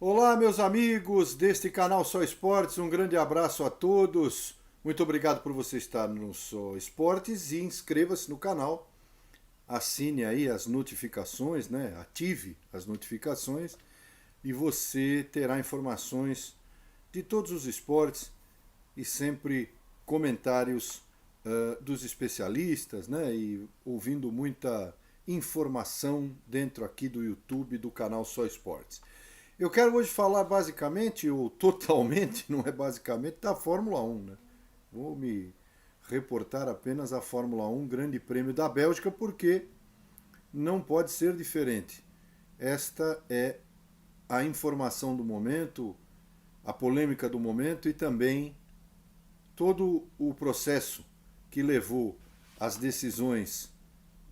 Olá, meus amigos deste canal Só Esportes, um grande abraço a todos. Muito obrigado por você estar no Só Esportes e inscreva-se no canal. Assine aí as notificações, né? Ative as notificações e você terá informações de todos os esportes e sempre comentários dos especialistas, né? E ouvindo muita informação dentro aqui do YouTube do canal Só Esportes. Eu quero hoje falar basicamente, ou totalmente, não é basicamente, da Fórmula 1, né? Vou me reportar apenas a Fórmula 1, Grande Prêmio da Bélgica, porque não pode ser diferente. Esta é a informação do momento, a polêmica do momento e também todo o processo que levou às decisões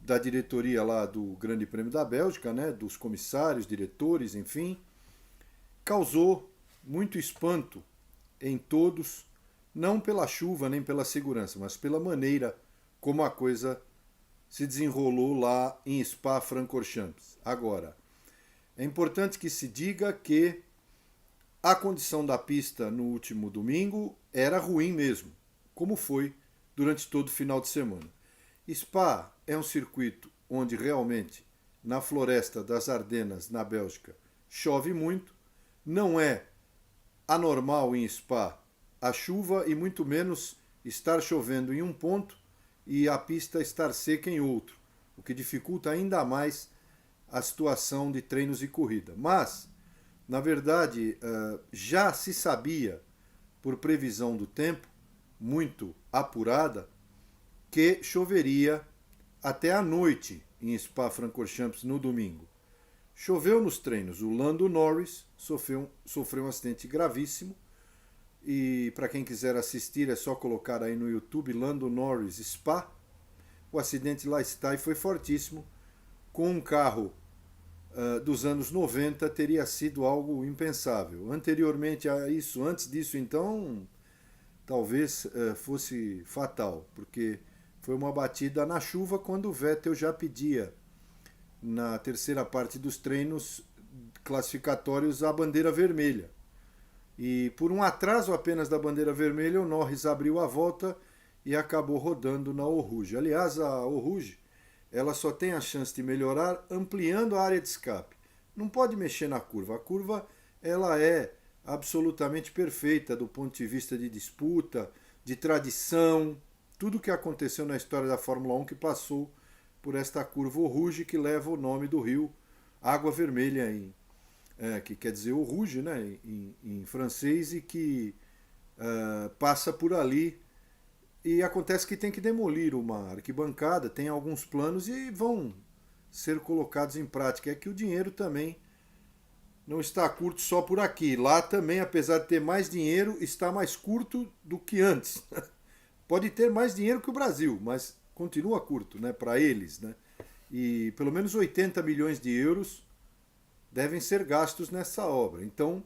da diretoria lá do Grande Prêmio da Bélgica, né, dos comissários, diretores, enfim, causou muito espanto em todos, não pela chuva nem pela segurança, mas pela maneira como a coisa se desenrolou lá em Spa-Francorchamps. Agora, é importante que se diga que a condição da pista no último domingo era ruim mesmo, como foi durante todo o final de semana. Spa é um circuito onde realmente, na floresta das Ardenas, na Bélgica, chove muito. Não é anormal em Spa a chuva e muito menos estar chovendo em um ponto e a pista estar seca em outro, o que dificulta ainda mais a situação de treinos e corrida. Mas, na verdade, já se sabia, por previsão do tempo, muito apurada, que choveria até a noite em Spa-Francorchamps no domingo. Choveu nos treinos. O Lando Norris sofreu um acidente gravíssimo. E para quem quiser assistir é só colocar aí no YouTube Lando Norris Spa. O acidente lá está e foi fortíssimo. Com um carro dos anos 90 teria sido algo impensável. Anteriormente a isso, antes disso então, talvez fosse fatal, porque foi uma batida na chuva quando o Vettel já pedia na terceira parte dos treinos classificatórios a bandeira vermelha. E por um atraso apenas da bandeira vermelha, o Norris abriu a volta e acabou rodando na Eau-Rouge. Aliás, a Eau-Rouge ela só tem a chance de melhorar ampliando a área de escape. Não pode mexer na curva. A curva ela é absolutamente perfeita do ponto de vista de disputa, de tradição, tudo que aconteceu na história da Fórmula 1 que passou por esta curva Rouge que leva o nome do rio Água Vermelha, que quer dizer o Rouge, né, em francês, e que passa por ali. E acontece que tem que demolir uma arquibancada, tem alguns planos e vão ser colocados em prática. É que o dinheiro também não está curto só por aqui. Lá também, apesar de ter mais dinheiro, está mais curto do que antes. Pode ter mais dinheiro que o Brasil, mas continua curto, né, para eles, né? E pelo menos 80 milhões de euros devem ser gastos nessa obra. Então,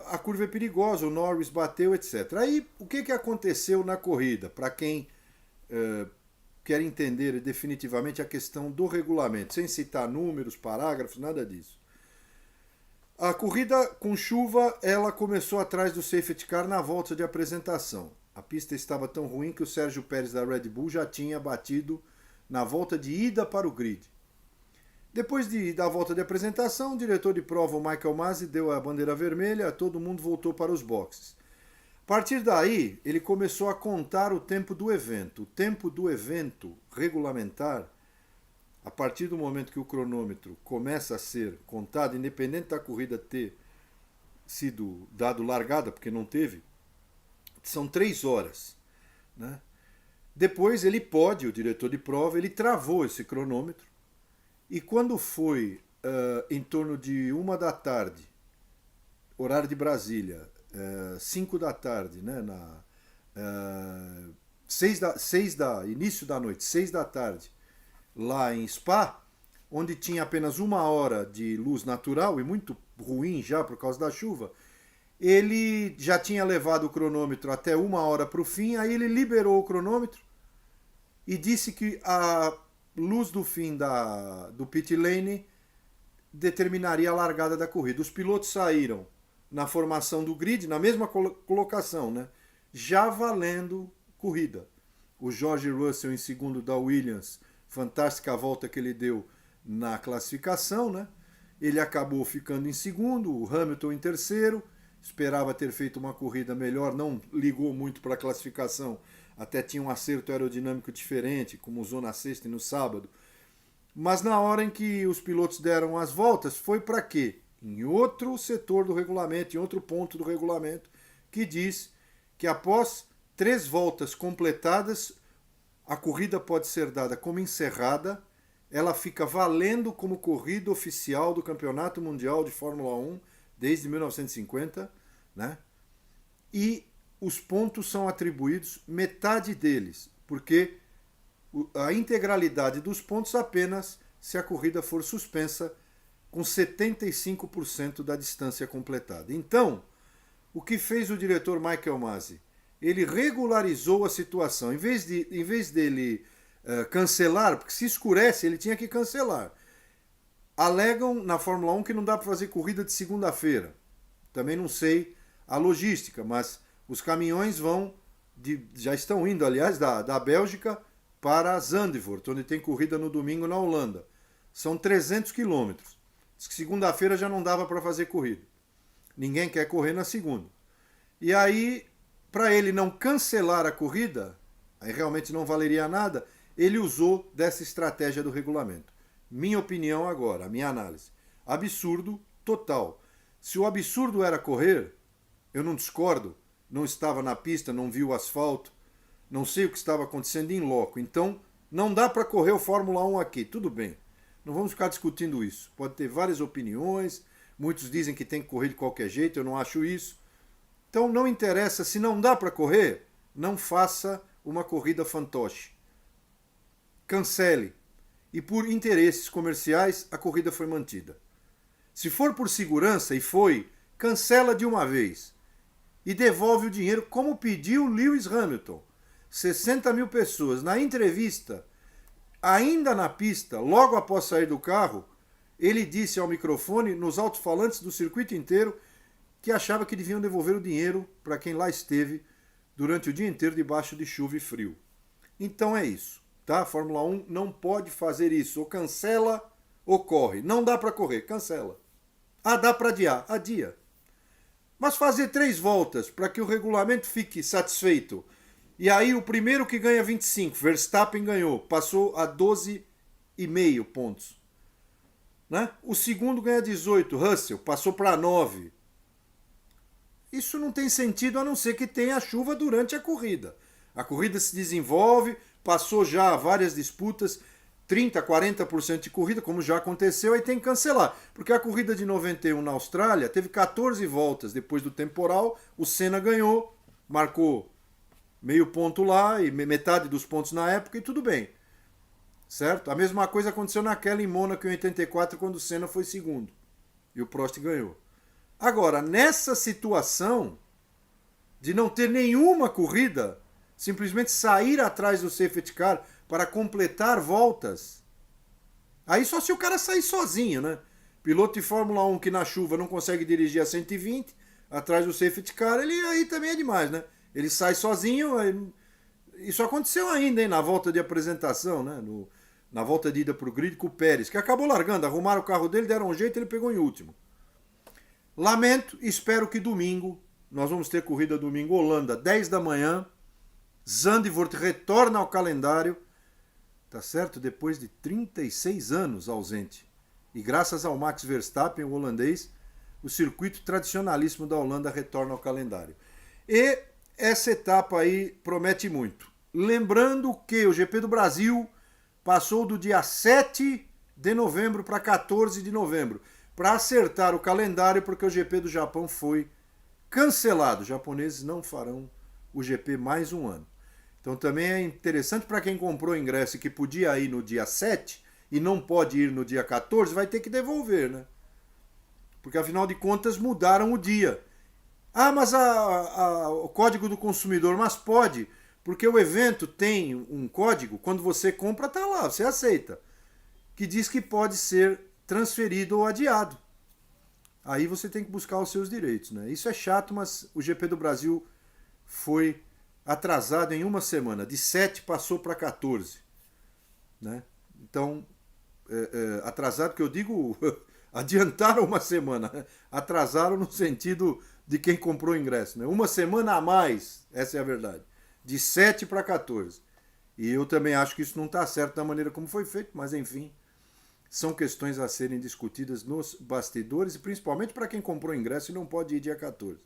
a curva é perigosa, o Norris bateu, etc. Aí, o que aconteceu na corrida? Para quem quer entender definitivamente a questão do regulamento, sem citar números, parágrafos, nada disso. A corrida com chuva, ela começou atrás do safety car na volta de apresentação. A pista estava tão ruim que o Sérgio Pérez da Red Bull já tinha batido na volta de ida para o grid. Depois da volta de apresentação, o diretor de prova, o Michael Masi, deu a bandeira vermelha, todo mundo voltou para os boxes. A partir daí, ele começou a contar o tempo do evento. O tempo do evento regulamentar, a partir do momento que o cronômetro começa a ser contado, independente da corrida ter sido dado largada, porque não teve, são 3 horas. Né? Depois ele pode, o diretor de prova, ele travou esse cronômetro e quando foi em torno de 1 da tarde, horário de Brasília, 5 da tarde, né, 6 da início da noite, 6 da tarde, lá em Spa, onde tinha apenas 1 hora de luz natural e muito ruim já por causa da chuva, ele já tinha levado o cronômetro até 1 hora para o fim, aí ele liberou o cronômetro e disse que a luz do fim do pit lane determinaria a largada da corrida. Os pilotos saíram na formação do grid, na mesma colocação, né? Já valendo corrida. O George Russell em segundo da Williams, fantástica a volta que ele deu na classificação, né? Ele acabou ficando em segundo, o Hamilton em terceiro, esperava ter feito uma corrida melhor, não ligou muito para a classificação, até tinha um acerto aerodinâmico diferente, como usou na sexta e no sábado. Mas na hora em que os pilotos deram as voltas, foi para quê? Em outro setor do regulamento, em outro ponto do regulamento, que diz que após 3 voltas completadas, a corrida pode ser dada como encerrada, ela fica valendo como corrida oficial do Campeonato Mundial de Fórmula 1 desde 1950, né? E os pontos são atribuídos, metade deles, porque a integralidade dos pontos apenas se a corrida for suspensa com 75% da distância completada. Então, o que fez o diretor Michael Masi? Ele regularizou a situação. Em vez dele cancelar, porque se escurece, ele tinha que cancelar. Alegam na Fórmula 1 que não dá para fazer corrida de segunda-feira. Também não sei a logística, mas os caminhões já estão indo, aliás, da Bélgica para Zandvoort, onde tem corrida no domingo na Holanda. São 300 quilômetros. Segunda-feira já não dava para fazer corrida. Ninguém quer correr na segunda. E aí, para ele não cancelar a corrida, aí realmente não valeria nada, ele usou dessa estratégia do regulamento. Minha opinião agora, a minha análise. Absurdo total. Se o absurdo era correr, eu não discordo, não estava na pista, não vi o asfalto, não sei o que estava acontecendo em loco. Então, não dá para correr o Fórmula 1 aqui. Tudo bem. Não vamos ficar discutindo isso. Pode ter várias opiniões. Muitos dizem que tem que correr de qualquer jeito. Eu não acho isso. Então, não interessa. Se não dá para correr, não faça uma corrida fantoche. Cancele. E por interesses comerciais, a corrida foi mantida. Se for por segurança, e foi, cancela de uma vez. E devolve o dinheiro, como pediu Lewis Hamilton. 60 mil pessoas. Na entrevista, ainda na pista, logo após sair do carro, ele disse ao microfone, nos alto-falantes do circuito inteiro, que achava que deviam devolver o dinheiro para quem lá esteve durante o dia inteiro debaixo de chuva e frio. Então é isso, tá? A Fórmula 1 não pode fazer isso. Ou cancela ou corre. Não dá para correr, cancela. Ah, dá para adiar, adia. Mas fazer 3 voltas para que o regulamento fique satisfeito. E aí o primeiro que ganha 25, Verstappen ganhou, passou a 12,5 pontos. Né? O segundo ganha 18, Russell, passou para 9. Isso não tem sentido a não ser que tenha chuva durante a corrida. A corrida se desenvolve, passou já várias disputas, 30%, 40% de corrida, como já aconteceu, aí tem que cancelar. Porque a corrida de 91 na Austrália teve 14 voltas depois do temporal, o Senna ganhou, marcou meio ponto lá e metade dos pontos na época e tudo bem. Certo? A mesma coisa aconteceu naquela em Mônaco em 84, quando o Senna foi segundo e o Prost ganhou. Agora, nessa situação de não ter nenhuma corrida, simplesmente sair atrás do safety car para completar voltas, aí só se o cara sair sozinho, né? Piloto de Fórmula 1 que na chuva não consegue dirigir a 120, atrás do safety car, ele aí também é demais, né? Ele sai sozinho. Isso aconteceu ainda, hein, na volta de apresentação, né? Na volta de ida para o grid com o Pérez, que acabou largando, arrumaram o carro dele, deram um jeito, ele pegou em último. Lamento, espero que domingo, nós vamos ter corrida domingo, Holanda, 10 da manhã, Zandvoort retorna ao calendário, tá certo? Depois de 36 anos ausente. E graças ao Max Verstappen, o holandês, o circuito tradicionalíssimo da Holanda retorna ao calendário. E essa etapa aí promete muito. Lembrando que o GP do Brasil passou do dia 7 de novembro para 14 de novembro, para acertar o calendário, porque o GP do Japão foi cancelado. Os japoneses não farão o GP mais um ano. Então também é interessante para quem comprou o ingresso e que podia ir no dia 7 e não pode ir no dia 14, vai ter que devolver, né? Porque afinal de contas mudaram o dia. Ah, mas o código do consumidor, mas pode, porque o evento tem um código, quando você compra, tá lá, você aceita, que diz que pode ser transferido ou adiado. Aí você tem que buscar os seus direitos, né? Isso é chato, mas o GP do Brasil foi atrasado em uma semana. De 7 passou para 14. Né? Então, atrasado que eu digo, adiantaram uma semana. Atrasaram no sentido de quem comprou o ingresso. Né? Uma semana a mais, essa é a verdade. De 7 para 14. E eu também acho que isso não está certo da maneira como foi feito, mas enfim, são questões a serem discutidas nos bastidores, e principalmente para quem comprou ingresso e não pode ir dia 14.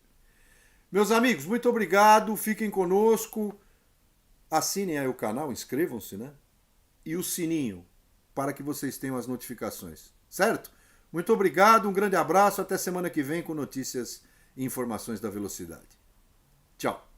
Meus amigos, muito obrigado, fiquem conosco, assinem aí o canal, inscrevam-se, né? E o sininho, para que vocês tenham as notificações, certo? Muito obrigado, um grande abraço, até semana que vem com notícias e informações da velocidade. Tchau!